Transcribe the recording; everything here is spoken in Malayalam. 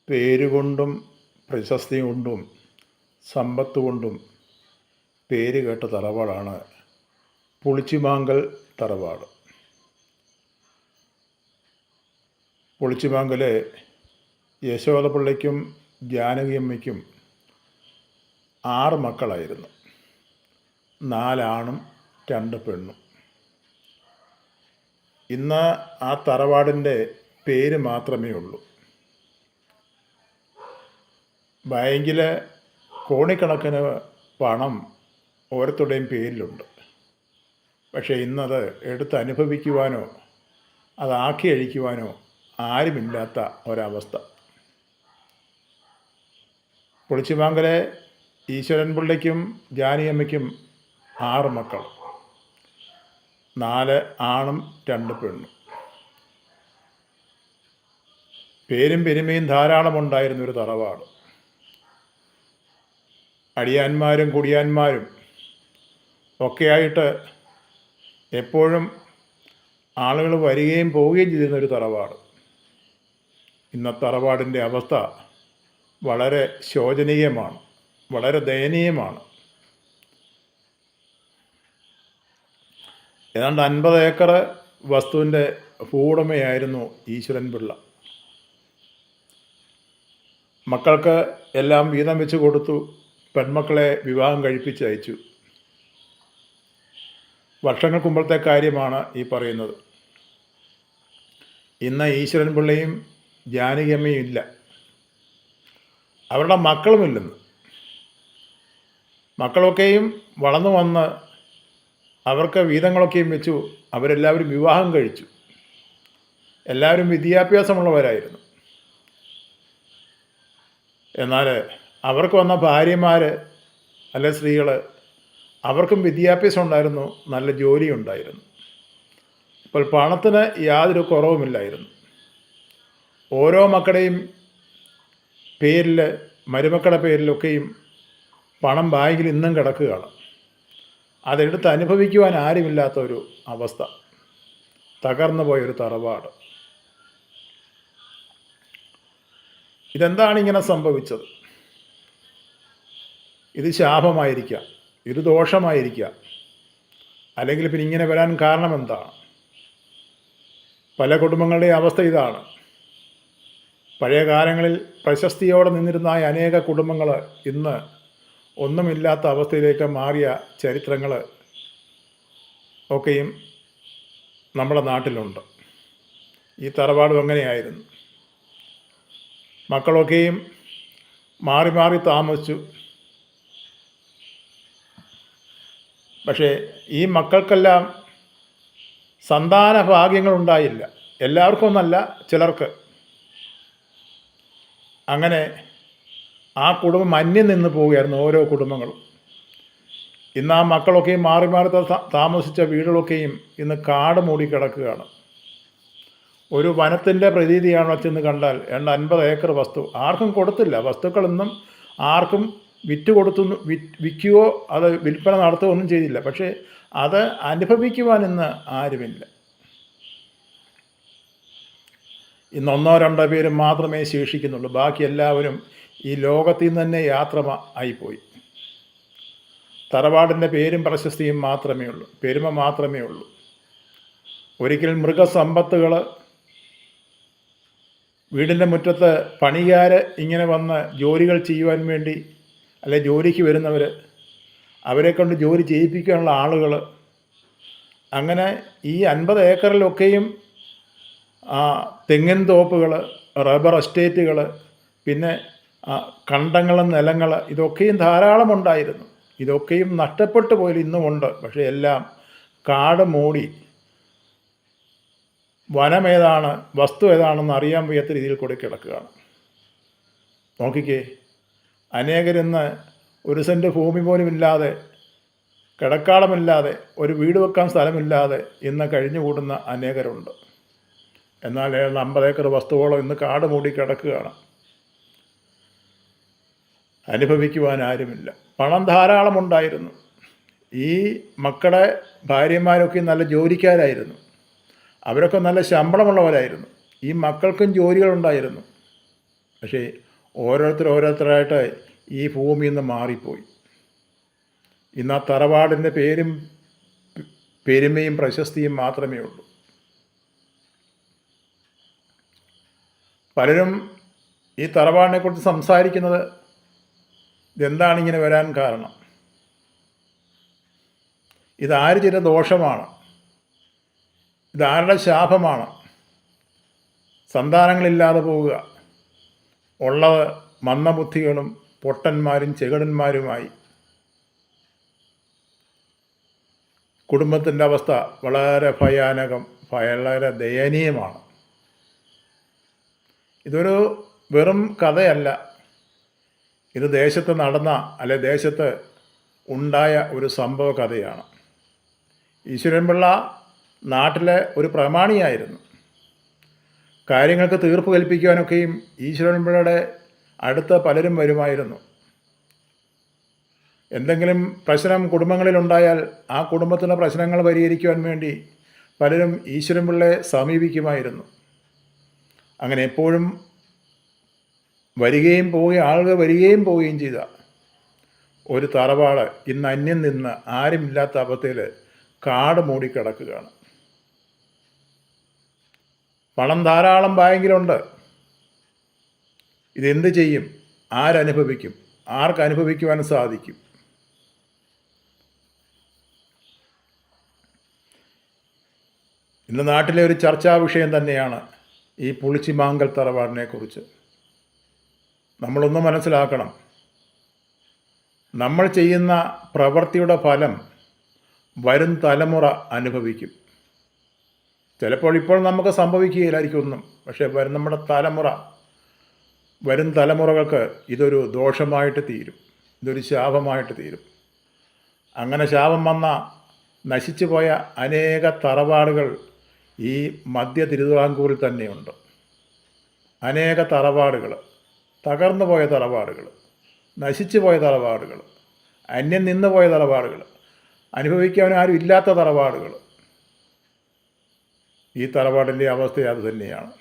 പേരുകൊണ്ടും പ്രശസ്തി കൊണ്ടും സമ്പത്ത് കൊണ്ടും പേര് കേട്ട തറവാടാണ് പുളിച്ചിമാങ്കൽ തറവാട്. പുളിച്ചിമാങ്കൽ യശോദപിള്ളയ്ക്കും ജാനകിയമ്മയ്ക്കും 6 മക്കളായിരുന്നു. 4 ആണും 2 പെണ്ണും. ഇന്ന് ആ തറവാടിൻ്റെ പേര് മാത്രമേ ഉള്ളൂ. ബാങ്കിൽ കോടിക്കണക്കിന് പണം ഓരോരുത്തരുടെയും പേരിലുണ്ട്. പക്ഷേ ഇന്നത് എടുത്ത് അനുഭവിക്കുവാനോ അതാക്കി അഴിക്കുവാനോ ആരുമില്ലാത്ത ഒരവസ്ഥ. പുളിച്ചിമാങ്കലെ ഈശ്വരൻപിള്ളയ്ക്കും ജാനിയമ്മയ്ക്കും 6 മക്കൾ, 4 ആണും 2 പെണ്ണും. പേരും പെരുമയും ധാരാളമുണ്ടായിരുന്നൊരു തറവാട്. അടിയാന്മാരും കുടിയാന്മാരും ഒക്കെയായിട്ട് എപ്പോഴും ആളുകൾ വരികയും പോവുകയും ചെയ്തിരുന്നൊരു തറവാട്. ഇന്നത്തെ തറവാടിൻ്റെ അവസ്ഥ വളരെ ശോചനീയമാണ്, വളരെ ദയനീയമാണ്. ഏതാണ്ട് 50 ഏക്കർ വസ്തുവിൻ്റെ ഭൂവുടമയായിരുന്നു ഈശ്വരൻപിള്ള. മക്കൾക്ക് എല്ലാം വീതം വെച്ച് കൊടുത്തു. പെൺമക്കളെ വിവാഹം കഴിപ്പിച്ച് അയച്ചു. വർഷങ്ങൾക്ക് മുമ്പത്തെ കാര്യമാണ് ഈ പറയുന്നത്. ഇന്ന് ഈശ്വരൻപിള്ളയും ജാനകിയമ്മയും ഇല്ല, അവരുടെ മക്കളുമില്ലെന്ന്. മക്കളൊക്കെയും വളർന്നു വന്ന് അവർക്ക് വീതങ്ങളൊക്കെയും വെച്ചു. അവരെല്ലാവരും വിവാഹം കഴിച്ചു. എല്ലാവരും വിദ്യാഭ്യാസമുള്ളവരായിരുന്നു. എന്നാൽ അവർക്ക് വന്ന ഭാര്യമാർ അല്ലെ സ്ത്രീകൾ, അവർക്കും വിദ്യാഭ്യാസം ഉണ്ടായിരുന്നു, നല്ല ജോലി ഉണ്ടായിരുന്നു. അപ്പോൾ പണത്തിന് യാതൊരു കുറവുമില്ലായിരുന്നു. ഓരോ മക്കളുടെയും പേരിൽ, മരുമക്കളുടെ പേരിലൊക്കെയും പണം ബാങ്കിൽ ഇന്നും കിടക്കുകയാണ്. അതെടുത്ത് അനുഭവിക്കുവാൻ ആരുമില്ലാത്ത ഒരു അവസ്ഥ. തകർന്നു പോയൊരു തറവാട്. ഇതെന്താണ് ഇങ്ങനെ സംഭവിച്ചത്? ഇത് ശാപമായിരിക്കാം, ഇത് ദോഷമായിരിക്കാം, അല്ലെങ്കിൽ പിന്നെ ഇങ്ങനെ വരാൻ കാരണം എന്താണ്? പല കുടുംബങ്ങളുടെയും അവസ്ഥ ഇതാണ്. പഴയ കാലങ്ങളിൽ പ്രശസ്തിയോടെ നിന്നിരുന്ന അനേക കുടുംബങ്ങൾ ഇന്ന് ഒന്നുമില്ലാത്ത അവസ്ഥയിലേക്ക് മാറിയ ചരിത്രങ്ങൾ ഒക്കെയും നമ്മുടെ നാട്ടിലുണ്ട്. ഈ തറവാടും അങ്ങനെയായിരുന്നു. മക്കളൊക്കെയും മാറി മാറി താമസിച്ചു. പക്ഷേ ഈ മക്കൾക്കെല്ലാം സന്താന ഭാഗ്യങ്ങളുണ്ടായില്ല. എല്ലാവർക്കും ഒന്നല്ല, ചിലർക്ക്. അങ്ങനെ ആ കുടുംബം അന്യം നിന്ന് പോവുകയായിരുന്നു, ഓരോ കുടുംബങ്ങളും. ഇന്ന് ആ മക്കളൊക്കെയും മാറി മാറി താമസിച്ച വീടുകളൊക്കെയും ഇന്ന് കാട് മൂടി കിടക്കുകയാണ്. ഒരു വനത്തിൻ്റെ പ്രതീതിയാണ് ചെന്ന് കണ്ടാൽ. 50 ഏക്കർ വസ്തു ആർക്കും കൊടുത്തില്ല. വസ്തുക്കളൊന്നും ആർക്കും വിൽക്കുകയോ അത് വിൽപ്പന നടത്തുകയോ ഒന്നും ചെയ്തില്ല. പക്ഷേ അത് അനുഭവിക്കുവാൻ ഇന്ന് ആരുമില്ല. ഇന്ന് 1-2 പേര് മാത്രമേ ശേഷിക്കുന്നുള്ളൂ. ബാക്കി എല്ലാവരും ഈ ലോകത്തിൽ നിന്ന് തന്നെ യാത്ര ആയിപ്പോയി. തറവാടിൻ്റെ പേരും പ്രശസ്തിയും മാത്രമേ ഉള്ളൂ, പെരുമ മാത്രമേ ഉള്ളൂ. ഒരിക്കൽ മൃഗസമ്പത്തുകൾ വീടിൻ്റെ മുറ്റത്ത് പണിക്കാർ ഇങ്ങനെ വന്ന് ജോലികൾ ചെയ്യുവാൻ വേണ്ടി, അല്ലെ ജോലിക്ക് വരുന്നവർ, അവരെ കൊണ്ട് ജോലി ചെയ്യിപ്പിക്കാനുള്ള ആളുകൾ, അങ്ങനെ ഈ 50 ഏക്കറിലൊക്കെയും തെങ്ങിൻ തോപ്പുകൾ, റബ്ബർ എസ്റ്റേറ്റുകൾ, പിന്നെ കണ്ടങ്ങളും നിലങ്ങൾ, ഇതൊക്കെയും ധാരാളം ഉണ്ടായിരുന്നു. ഇതൊക്കെയും നഷ്ടപ്പെട്ടു പോയാൽ ഇന്നുമുണ്ട്. പക്ഷേ എല്ലാം കാട് മൂടി വനമേതാണ്, വസ്തു ഏതാണെന്ന് അറിയാൻ വയ്യാത്ത രീതിയിൽ കൂടി കിടക്കുകയാണ്. നോക്കിക്കേ, അനേകരിന്ന് 1 സെൻറ്റ് ഭൂമി പോലും ഇല്ലാതെ, കിടക്കാളമില്ലാതെ, ഒരു വീട് വെക്കാൻ സ്ഥലമില്ലാതെ ഇന്ന് കഴിഞ്ഞുകൂടുന്ന അനേകരുണ്ട്. എന്നാൽ 50 ഏക്കർ വസ്തുവോളം ഇന്ന് കാട് മൂടി കിടക്കുകയാണ്. അനുഭവിക്കുവാൻ ആരുമില്ല. പണം ധാരാളമുണ്ടായിരുന്നു. ഈ മക്കളുടെ ഭാര്യമാരൊക്കെ നല്ല ജോലിക്കാരായിരുന്നു. അവരൊക്കെ നല്ല ശമ്പളമുള്ളവരായിരുന്നു. ഈ മക്കൾക്കും ജോലികളുണ്ടായിരുന്നു. പക്ഷേ ഓരോരുത്തരായിട്ട് ഈ ഭൂമിയിൽ നിന്ന് മാറിപ്പോയി. ഇന്ന് ആ തറവാടിൻ്റെ പേരും പെരുമയും പ്രശസ്തിയും മാത്രമേ ഉള്ളൂ. പലരും ഈ തറവാടിനെക്കുറിച്ച് സംസാരിക്കുന്നത് ഇതെന്താണ് ഇങ്ങനെ വരാൻ കാരണം, ഇതാര് ചെയ്ത ദോഷമാണ്, ഇതാരുടെ ശാപമാണ്, സന്താനങ്ങളില്ലാതെ പോവുക, ഉള്ളത് മന്ദബുദ്ധികളും പൊട്ടന്മാരും ചെകിടന്മാരുമായി. കുടുംബത്തിൻ്റെ അവസ്ഥ വളരെ ഭയാനകം, വളരെ ദയനീയമാണ്. ഇതൊരു വെറും കഥയല്ല, ഇത് ദേശത്ത് നടന്ന ദേശത്ത് ഉണ്ടായ ഒരു സംഭവ കഥയാണ്. ഈശ്വരൻപിള്ള നാട്ടിലെ ഒരു പ്രമാണിയായിരുന്നു. കാര്യങ്ങൾക്ക് തീർപ്പ് കൽപ്പിക്കുവാനൊക്കെയും ഈശ്വരൻപിള്ളയുടെ അടുത്ത് പലരും വരുമായിരുന്നു. എന്തെങ്കിലും പ്രശ്നം കുടുംബങ്ങളിലുണ്ടായാൽ ആ കുടുംബത്തിൻ്റെ പ്രശ്നങ്ങൾ പരിഹരിക്കുവാൻ വേണ്ടി പലരും ഈശ്വരൻപിള്ളയെ സമീപിക്കുമായിരുന്നു. അങ്ങനെ എപ്പോഴും ആളുകൾ വരികയും പോവുകയും ചെയ്ത ഒരു തറവാട് ഇന്ന് അന്യം നിന്ന് ആരുമില്ലാത്ത അവസ്ഥയിൽ കാട് മൂടിക്കിടക്കുകയാണ്. പണം ധാരാളം ബാങ്കിലുണ്ട്. ഇതെന്ത് ചെയ്യും? ആരനുഭവിക്കും? ആർക്കനുഭവിക്കുവാൻ സാധിക്കും? ഇന്ന് നാട്ടിലെ ഒരു ചർച്ചാ വിഷയം തന്നെയാണ് ഈ പുളിച്ചിമാങ്കൽ തറവാടിനെക്കുറിച്ച്. നമ്മളൊന്ന് മനസ്സിലാക്കണം, നമ്മൾ ചെയ്യുന്ന പ്രവൃത്തിയുടെ ഫലം വരും തലമുറ അനുഭവിക്കും. ചിലപ്പോൾ ഇപ്പോൾ നമുക്ക് സംഭവിക്കുകയില്ലായിരിക്കും ഒന്നും, പക്ഷേ വരും തലമുറകൾക്ക് ഇതൊരു ദോഷമായിട്ട് തീരും, ഇതൊരു ശാപമായിട്ട് തീരും. അങ്ങനെ ശാപം വന്ന നശിച്ചു പോയ അനേക തറവാടുകൾ ഈ മധ്യ തിരുവിതാംകൂറിൽ തന്നെയുണ്ട്. അനേക തറവാടുകൾ, തകർന്നു പോയ തറവാടുകൾ, നശിച്ചു പോയ തറവാടുകൾ, അന്യം നിന്ന് പോയ തറവാടുകൾ, അനുഭവിക്കാൻ ആരും ഇല്ലാത്ത തറവാടുകൾ. ഈ തറവാടിൻ്റെ അവസ്ഥ അത് തന്നെയാണ്.